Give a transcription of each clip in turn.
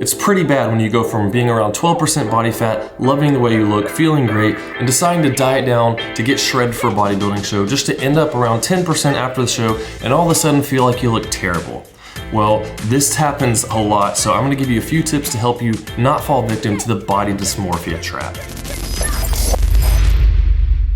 it's pretty bad when you go from being around 12% body fat, loving the way you look, feeling great, and deciding to diet down to get shredded for a bodybuilding show, just to end up around 10% after the show and all of a sudden feel like you look terrible. Well, this happens a lot, so I'm gonna give you a few tips to help you not fall victim to the body dysmorphia trap.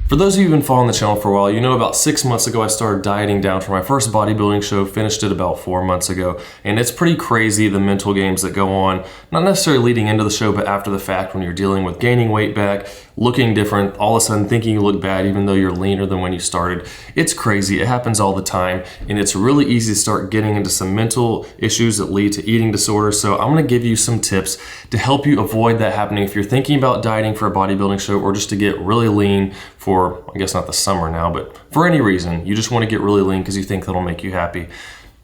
For those of you who've been following the channel for a while, you know about 6 months ago I started dieting down for my first bodybuilding show, finished it about 4 months ago. And it's pretty crazy the mental games that go on, not necessarily leading into the show, but after the fact when you're dealing with gaining weight back, looking different, all of a sudden thinking you look bad even though you're leaner than when you started. It's crazy, it happens all the time, and it's really easy to start getting into some mental issues that lead to eating disorders. So I'm gonna give you some tips to help you avoid that happening if you're thinking about dieting for a bodybuilding show or just to get really lean for, I guess not the summer now, but for any reason, you just wanna get really lean because you think that'll make you happy.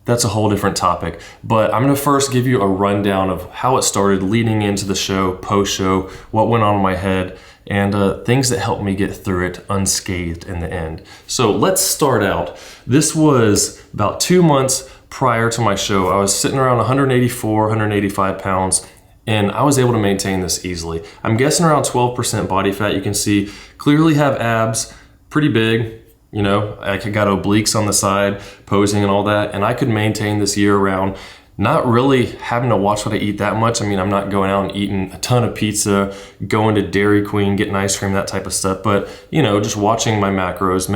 That's a whole different topic, but I'm gonna first give you a rundown of how it started leading into the show, post-show, what went on in my head, and things that helped me get through it unscathed in the end. So let's start out. This was about 2 months prior to my show. I was sitting around 184, 185 pounds, and I was able to maintain this easily. I'm guessing around 12% body fat. You can see clearly have abs, pretty big. You know, I got obliques on the side, posing and all that, and I could maintain this year round, not really having to watch what I eat that much. I mean, I'm not going out and eating a ton of pizza, going to Dairy Queen, getting ice cream, that type of stuff, but you know, just watching my macros,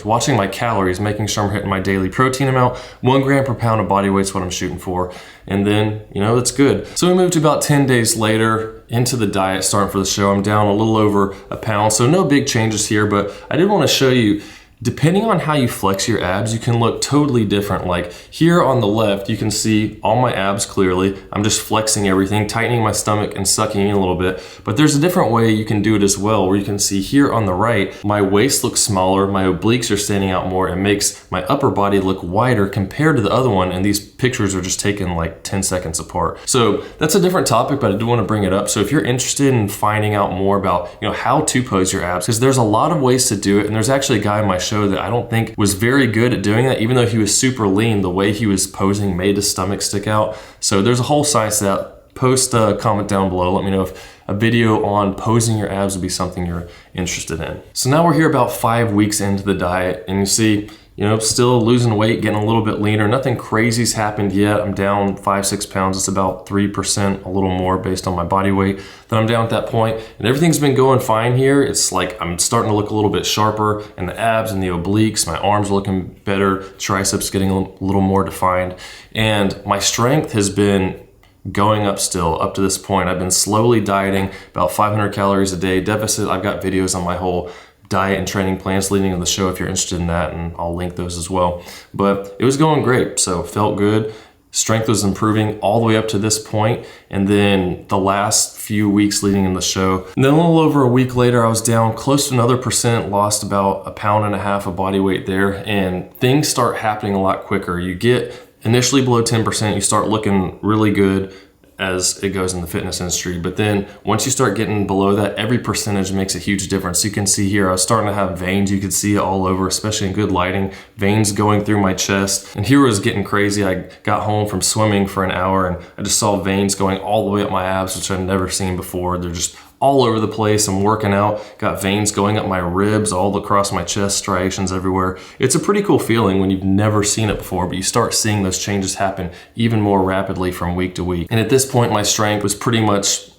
watching my calories, making sure I'm hitting my daily protein amount, 1 gram per pound of body weight is what I'm shooting for, and then, you know, that's good. So we moved to about 10 days later into the diet, starting for the show. I'm down a little over a pound, so no big changes here, but I did want to show you, depending on how you flex your abs, you can look totally different. Like here on the left, you can see all my abs clearly. I'm just flexing everything, tightening my stomach and sucking in a little bit. But there's a different way you can do it as well, where you can see here on the right, my waist looks smaller, my obliques are standing out more. It makes my upper body look wider compared to the other one. And these pictures are just taken like 10 seconds apart. So that's a different topic, but I do want to bring it up. So if you're interested in finding out more about, you know, how to pose your abs, because there's a lot of ways to do it. And there's actually a guy in my show that I don't think was very good at doing that. Even though he was super lean, the way he was posing made his stomach stick out. So there's a whole science to that. Post a comment down below. Let me know if a video on posing your abs would be something you're interested in. So now we're here about 5 weeks into the diet, and you see, you know, still losing weight, getting a little bit leaner. Nothing crazy's happened yet. I'm down 5-6 pounds. It's about 3%, a little more based on my body weight that I'm down at that point. And everything's been going fine here. It's like I'm starting to look a little bit sharper, and the abs and the obliques, my arms are looking better, triceps getting a little more defined. And my strength has been going up still up to this point. I've been slowly dieting about 500 calories a day deficit. I've got videos on my whole diet and training plans leading to the show if you're interested in that, and I'll link those as well. But it was going great, so felt good. Strength was improving all the way up to this point, and then the last few weeks leading in the show. And then a little over a week later, I was down close to another percent, lost about 1.5 pounds of body weight there, and things start happening a lot quicker. You get initially below 10%, you start looking really good as it goes in the fitness industry. But then once you start getting below that, every percentage makes a huge difference. You can see here, I was starting to have veins. You could see it all over, especially in good lighting, veins going through my chest. And here it was getting crazy. I got home from swimming for an hour and I just saw veins going all the way up my abs, which I've never seen before. They're just all over the place. I'm working out, got veins going up my ribs, all across my chest, striations everywhere. It's a pretty cool feeling when you've never seen it before, but you start seeing those changes happen even more rapidly from week to week. And at this point, my strength was pretty much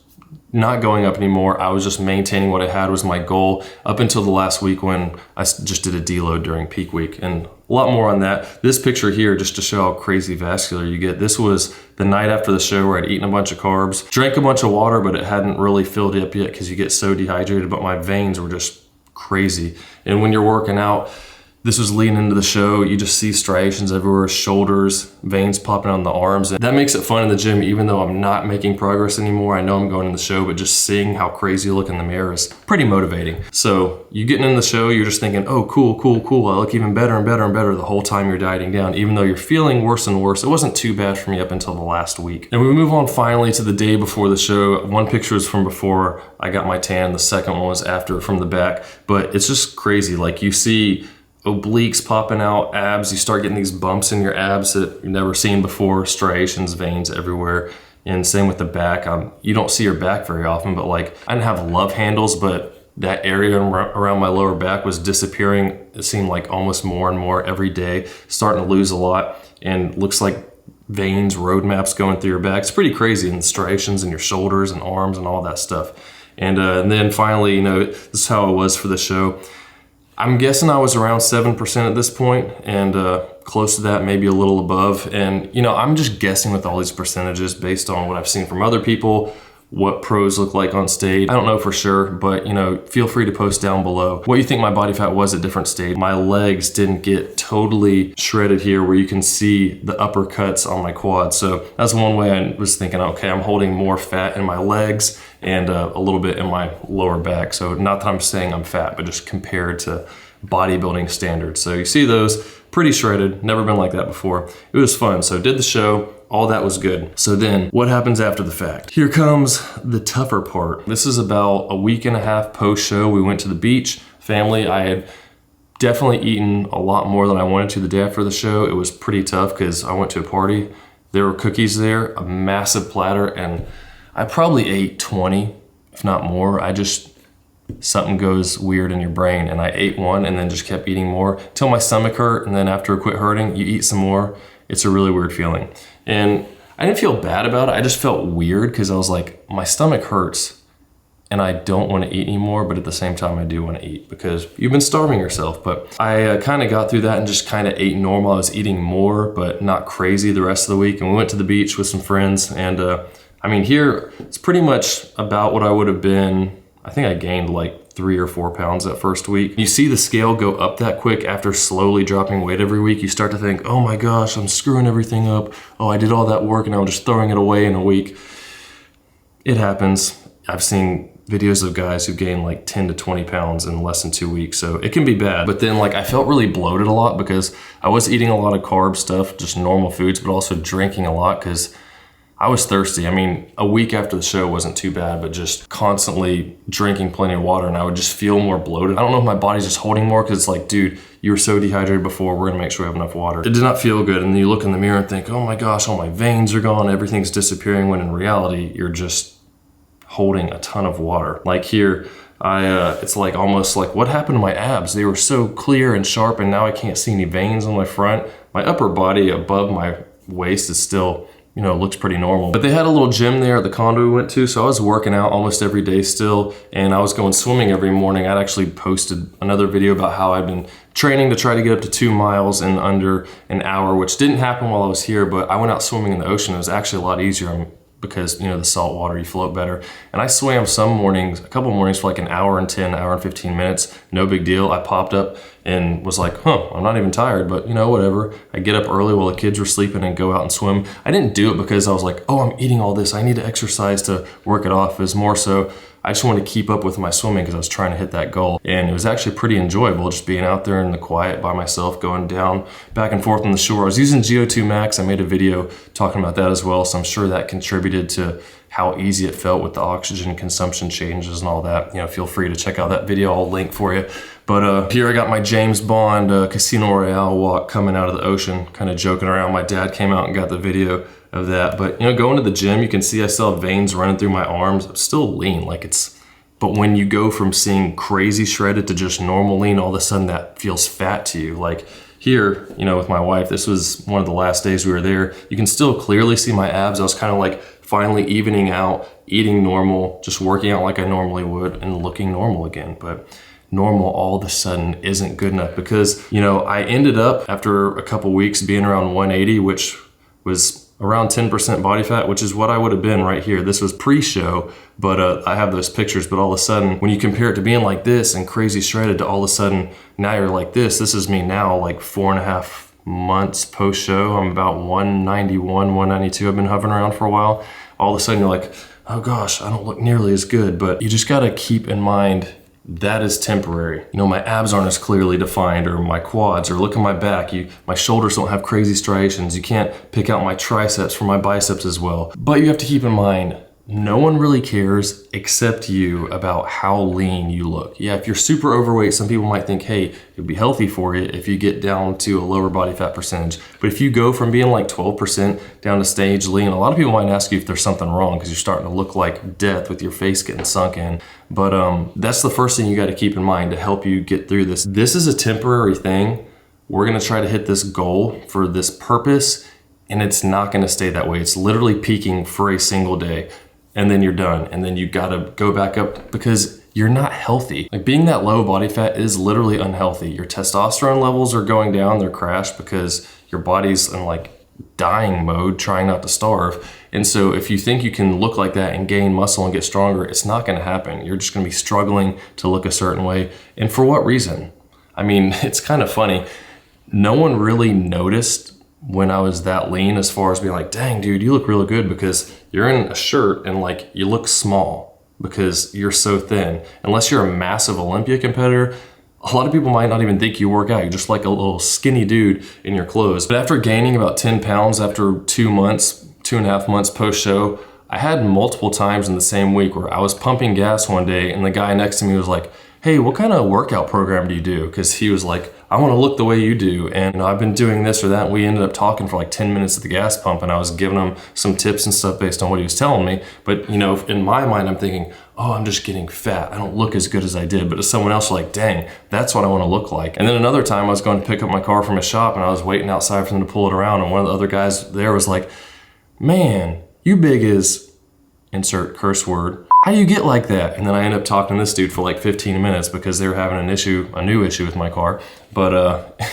not going up anymore. I was just maintaining what I had was my goal up until the last week when I just did a deload during peak week. And a lot more on that. This picture here, just to show how crazy vascular you get. This was the night after the show where I'd eaten a bunch of carbs, drank a bunch of water, but it hadn't really filled up yet because you get so dehydrated, but my veins were just crazy. And when you're working out, this was leading into the show. You just see striations everywhere, shoulders, veins popping on the arms. And that makes it fun in the gym, even though I'm not making progress anymore. I know I'm going in the show, but just seeing how crazy you look in the mirror is pretty motivating. So you getting in the show, you're just thinking, oh, cool, cool, cool. I look even better and better and better the whole time you're dieting down, even though you're feeling worse and worse. It wasn't too bad for me up until the last week. And we move on finally to the day before the show. One picture is from before I got my tan. The second one was after from the back, but it's just crazy. Like you see obliques popping out, abs, you start getting these bumps in your abs that you've never seen before, striations, veins everywhere. And same with the back. You don't see your back very often, but like I didn't have love handles, but that area around my lower back was disappearing. It seemed like almost more and more every day, starting to lose a lot, and looks like veins, road maps going through your back. It's pretty crazy, and striations in your shoulders and arms and all that stuff. And then finally, this is how it was for the show. I'm guessing I was around 7% at this point, and close to that, maybe a little above. And I'm just guessing with all these percentages based on what I've seen from other people, what pros look like on stage. I don't know for sure, but feel free to post down below what you think my body fat was at different stage. My legs didn't get totally shredded here where you can see the uppercuts on my quads. So that's one way I was thinking, okay, I'm holding more fat in my legs and a little bit in my lower back. So not that I'm saying I'm fat, but just compared to bodybuilding standards. So you see those, pretty shredded, never been like that before. It was fun. So did the show. All that was good. So then what happens after the fact? Here comes the tougher part. This is about a week and a half post show. We went to the beach, family. I had definitely eaten a lot more than I wanted to the day after the show. It was pretty tough because I went to a party. There were cookies there, a massive platter, and I probably ate 20, if not more. Something goes weird in your brain, and I ate one and then just kept eating more till my stomach hurt, and then after it quit hurting, you eat some more. It's a really weird feeling. And I didn't feel bad about it. I just felt weird because I was like, my stomach hurts and I don't want to eat anymore, but at the same time I do want to eat because you've been starving yourself. But I kind of got through that and just kind of ate normal. I was eating more, but not crazy the rest of the week. And we went to the beach with some friends. And here it's pretty much about what I would have been. I think I gained like 3 or 4 pounds that first week. You see the scale go up that quick after slowly dropping weight every week. You start to think, oh my gosh, I'm screwing everything up. Oh, I did all that work and I'm just throwing it away in a week. It happens. I've seen videos of guys who gain like 10 to 20 pounds in less than 2 weeks. So it can be bad. But then I felt really bloated a lot because I was eating a lot of carb stuff, just normal foods, but also drinking a lot because I was thirsty. A week after the show wasn't too bad, but just constantly drinking plenty of water and I would just feel more bloated. I don't know if my body's just holding more because it's like, dude, you were so dehydrated before, we're gonna make sure we have enough water. It did not feel good. And then you look in the mirror and think, oh my gosh, all my veins are gone, everything's disappearing, when in reality, you're just holding a ton of water. Like here, it's like almost like, what happened to my abs? They were so clear and sharp and now I can't see any veins on my front. My upper body above my waist is still, looks pretty normal. But they had a little gym there at the condo we went to, so I was working out almost every day still, and I was going swimming every morning. I'd actually posted another video about how I'd been training to try to get up to 2 miles in under an hour, which didn't happen while I was here, but I went out swimming in the ocean. It was actually a lot easier because, the salt water, you float better. And I swam some mornings, a couple mornings for like an hour and 10, hour and 15 minutes. No big deal. I popped up and was like, I'm not even tired, but whatever. I get up early while the kids were sleeping and go out and swim. I didn't do it because I was like, oh, I'm eating all this, I need to exercise to work it off. It was more so I just wanted to keep up with my swimming because I was trying to hit that goal. And it was actually pretty enjoyable just being out there in the quiet by myself, going down back and forth on the shore. I was using GO2 Max. I made a video talking about that as well. So I'm sure that contributed to how easy it felt with the oxygen consumption changes and all that. Feel free to check out that video. I'll link for you. But here I got my James Bond Casino Royale walk coming out of the ocean, kind of joking around. My dad came out and got the video of that. But going to the gym, you can see I still have veins running through my arms. I'm still lean, but when you go from seeing crazy shredded to just normal lean, all of a sudden that feels fat to you. Like here, with my wife, this was one of the last days we were there. You can still clearly see my abs. I was kind of like finally evening out, eating normal, just working out like I normally would and looking normal again. But normal all of a sudden isn't good enough because, I ended up after a couple weeks being around 180, which was around 10% body fat, which is what I would have been right here. This was pre-show, but I have those pictures, but all of a sudden, when you compare it to being like this and crazy shredded to all of a sudden, now you're like this is me now, like 4.5 months post-show. I'm about 191, 192. I've been hovering around for a while. All of a sudden, you're like, oh gosh, I don't look nearly as good, but you just gotta keep in mind that is temporary. My abs aren't as clearly defined, or my quads, or look at my back. My shoulders don't have crazy striations. You can't pick out my triceps from my biceps as well. But you have to keep in mind, no one really cares except you about how lean you look. Yeah, if you're super overweight, some people might think, hey, it'd be healthy for you if you get down to a lower body fat percentage. But if you go from being like 12% down to stage lean, a lot of people might ask you if there's something wrong because you're starting to look like death with your face getting sunk in. But that's the first thing you got to keep in mind to help you get through this. This is a temporary thing. We're going to try to hit this goal for this purpose, and it's not going to stay that way. It's literally peaking for a single day. And then you're done. And then you gotta go back up because you're not healthy. Like being that low body fat is literally unhealthy. Your testosterone levels are going down, they're crashed because your body's in like dying mode, trying not to starve. And so if you think you can look like that and gain muscle and get stronger, it's not gonna happen. You're just gonna be struggling to look a certain way. And for what reason? I mean, it's kind of funny. No one really noticed when I was that lean as far as being like, dang dude, you look really good because you're in a shirt and like you look small because you're so thin. Unless you're a massive Olympia competitor, a lot of people might not even think you work out. You're just like a little skinny dude in your clothes. But after gaining about 10 pounds after 2 months, 2.5 months post show, I had multiple times in the same week where I was pumping gas one day and the guy next to me was like, hey, what kind of workout program do you do? Because he was like, I want to look the way you do. And I've been doing this or that. And we ended up talking for like 10 minutes at the gas pump and I was giving him some tips and stuff based on what he was telling me. But you know, in my mind, I'm thinking, oh, I'm just getting fat. I don't look as good as I did. But to someone else, like, dang, that's what I want to look like. And then another time I was going to pick up my car from a shop and I was waiting outside for them to pull it around. And one of the other guys there was like, man, you big as, insert curse word. How do you get like that? And then I ended up talking to this dude for like 15 minutes because they were having a new issue with my car. But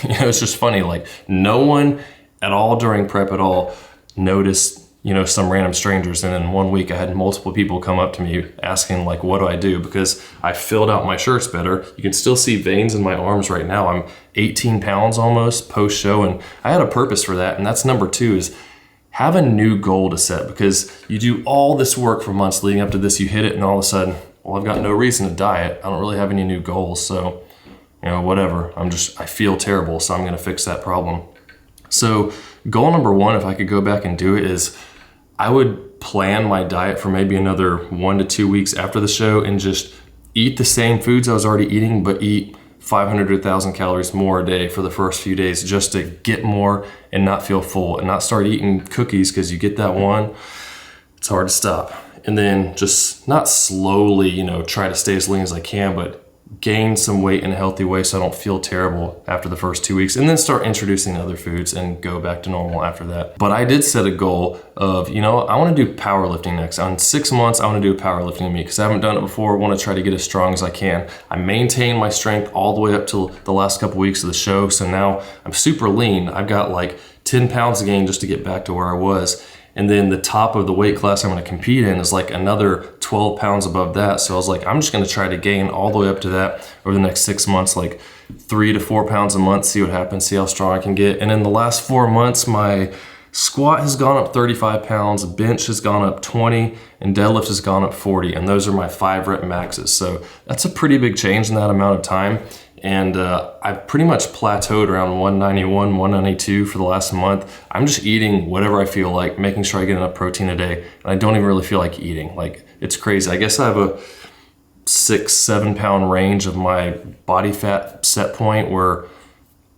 you know, it's just funny, like no one at all during prep at all noticed, you know, some random strangers. And in 1 week I had multiple people come up to me asking like, what do I do? Because I filled out my shirts better. You can still see veins in my arms right now. I'm 18 pounds almost post show. And I had a purpose for that. And that's number 2 is have a new goal to set, because you do all this work for months leading up to this, you hit it and all of a sudden, well, I've got no reason to diet. I don't really have any new goals. So, you know, whatever, I feel terrible. So I'm going to fix that problem. So goal number 1, if I could go back and do it, is I would plan my diet for maybe another 1 to 2 weeks after the show and just eat the same foods I was already eating, but eat 500 to 1,000 calories more a day for the first few days just to get more and not feel full, and not start eating cookies because you get that one, it's hard to stop. And then just not slowly, you know, try to stay as lean as I can, but gain some weight in a healthy way so I don't feel terrible after the first 2 weeks, and then start introducing other foods and go back to normal after that. But I did set a goal of, you know, I want to do powerlifting next. On 6 months, I want to do a powerlifting meet because I haven't done it before. I want to try to get as strong as I can. I maintained my strength all the way up till the last couple weeks of the show. So now I'm super lean. I've got like 10 pounds to gain just to get back to where I was. And then the top of the weight class I'm going to compete in is like another 12 pounds above that. So I was like, I'm just going to try to gain all the way up to that over the next 6 months, like 3 to 4 pounds a month, see what happens, see how strong I can get. And in the last 4 months, my squat has gone up 35 pounds, bench has gone up 20, and deadlift has gone up 40. And those are my 5 rep maxes. So that's a pretty big change in that amount of time. And I've pretty much plateaued around 191, 192 for the last month. I'm just eating whatever I feel like, making sure I get enough protein a day. And I don't even really feel like eating. Like, it's crazy. I guess I have a 6-7 pound range of my body fat set point where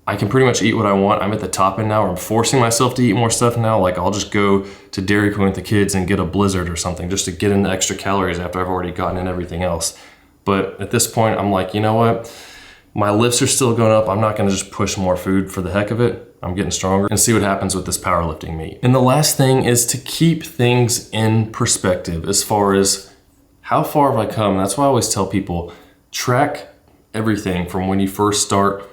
I can pretty much eat what I want. I'm at the top end now, or I'm forcing myself to eat more stuff now. Like, I'll just go to Dairy Queen with the kids and get a Blizzard or something just to get in the extra calories after I've already gotten in everything else. But at this point, I'm like, you know what? My lifts are still going up. I'm not going to just push more food for the heck of it. I'm getting stronger, and see what happens with this powerlifting meet. And the last thing is to keep things in perspective as far as how far have I come. That's why I always tell people, track everything from when you first start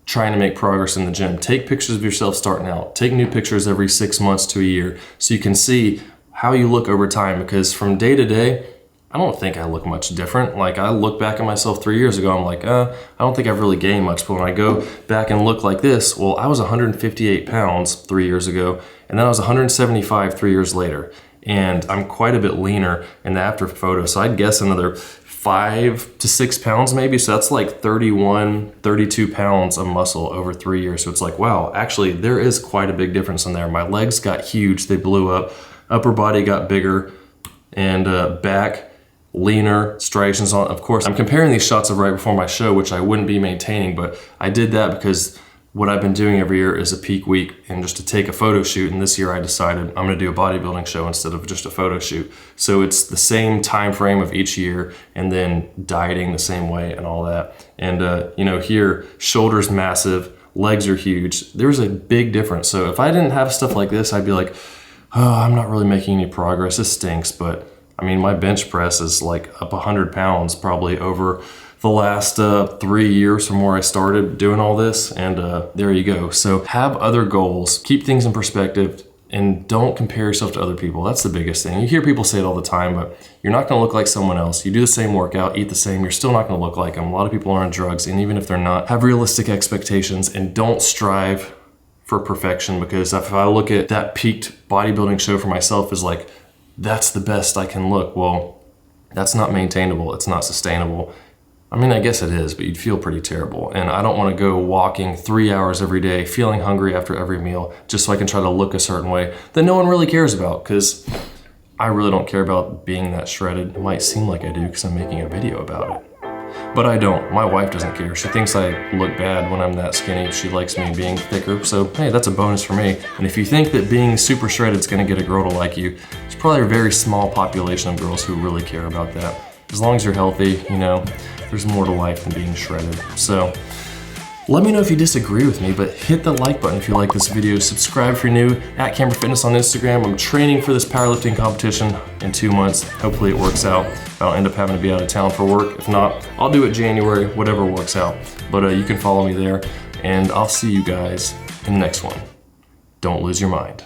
trying to make progress in the gym. Take pictures of yourself starting out. Take new pictures every 6 months to a year so you can see how you look over time, because from day to day, I don't think I look much different. Like, I look back at myself 3 years ago, I'm like, I don't think I've really gained much. But when I go back and look like this, well, I was 158 pounds 3 years ago, and then I was 175 3 years later. And I'm quite a bit leaner in the after photo. So I'd guess another 5 to 6 pounds maybe. So that's like 31, 32 pounds of muscle over 3 years. So it's like, wow, actually there is quite a big difference in there. My legs got huge, they blew up. Upper body got bigger. and back, leaner, striations on. Of course, I'm comparing these shots of right before my show, which I wouldn't be maintaining, but I did that because what I've been doing every year is a peak week and just to take a photo shoot. And this year I decided I'm gonna do a bodybuilding show instead of just a photo shoot. So it's the same time frame of each year and then dieting the same way and all that. And you know, here, shoulders massive, legs are huge. There's a big difference. So if I didn't have stuff like this, I'd be like, oh, I'm not really making any progress. This stinks. But I mean, my bench press is like up 100 pounds probably over the last 3 years from where I started doing all this, and there you go. So have other goals, keep things in perspective, and don't compare yourself to other people. That's the biggest thing. You hear people say it all the time, but you're not gonna look like someone else. You do the same workout, eat the same, you're still not gonna look like them. A lot of people are on drugs, and even if they're not, have realistic expectations and don't strive for perfection, because if I look at that peaked bodybuilding show for myself as like, that's the best I can look, well, that's not maintainable, it's not sustainable. I mean, I guess it is, but you'd feel pretty terrible. And I don't want to go walking 3 hours every day, feeling hungry after every meal, just so I can try to look a certain way that no one really cares about, because I really don't care about being that shredded. It might seem like I do because I'm making a video about it, but I don't. My wife doesn't care. She thinks I look bad when I'm that skinny. She likes me being thicker, so hey, that's a bonus for me. And if you think that being super shredded is gonna get a girl to like you, there's probably a very small population of girls who really care about that. As long as you're healthy, you know, there's more to life than being shredded. So let me know if you disagree with me, but hit the like button if you like this video. Subscribe if you're new, at Camber Fitness on Instagram. I'm training for this powerlifting competition in 2 months. Hopefully it works out. I'll end up having to be out of town for work. If not, I'll do it January, whatever works out. But you can follow me there, and I'll see you guys in the next one. Don't lose your mind.